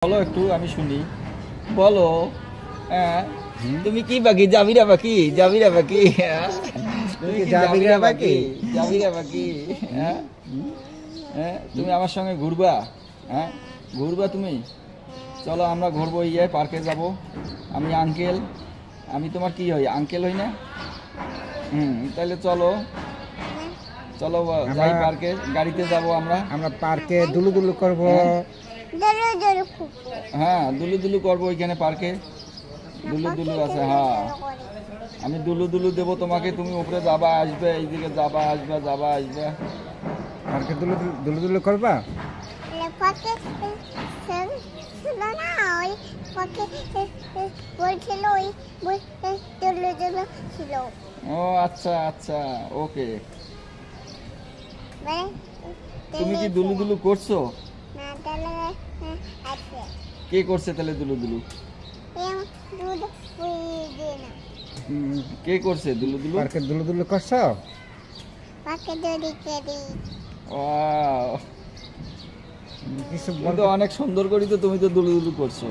বলো একটু আমি শুনি। বলো। হ্যাঁ, তুমি কি বাকি জাবিরা বাকি জাবিরা বাকি তুমি কি জাবিরা বাকি জাবিরা বাকি? হ্যাঁ হ্যাঁ, তুমি আমার সঙ্গে ঘুরবা? হ্যাঁ, ঘুরবা তুমি? চলো আমরা ঘুরবো, পার্কে যাব। আমি আঙ্কেল, আমি তোমার কি হই, আঙ্কেল হই না? তাহলে চলো চলো যাই পার্কে, গাড়িতে যাব আমরা। আমরা পার্কে দুলু দুলু করবো। হ্যাঁ, দুলু দুলু করবো ওইখানে পার্কে। দুলু দুলু আছে, হ্যাঁ। আমি দুলু দুলু দেবো তোমাকে, তুমি উপরে যাবা আসবে, এইদিকে যাবা আসবে যাবা আসবে। পার্কে দুলু দুলু দুলু করবা। ও আচ্ছা আচ্ছা, ওকে। তুমি কি দুলু দুলু করছো? কে করছে তাহলে দুলু দুলু? কে করছে দুলু দুলু? পার্কে দুলু দুলু করছো? ওয়াও, কিছু তুমি তো অনেক সুন্দর করি, তো তুমি তো দুলু দুলু করছো।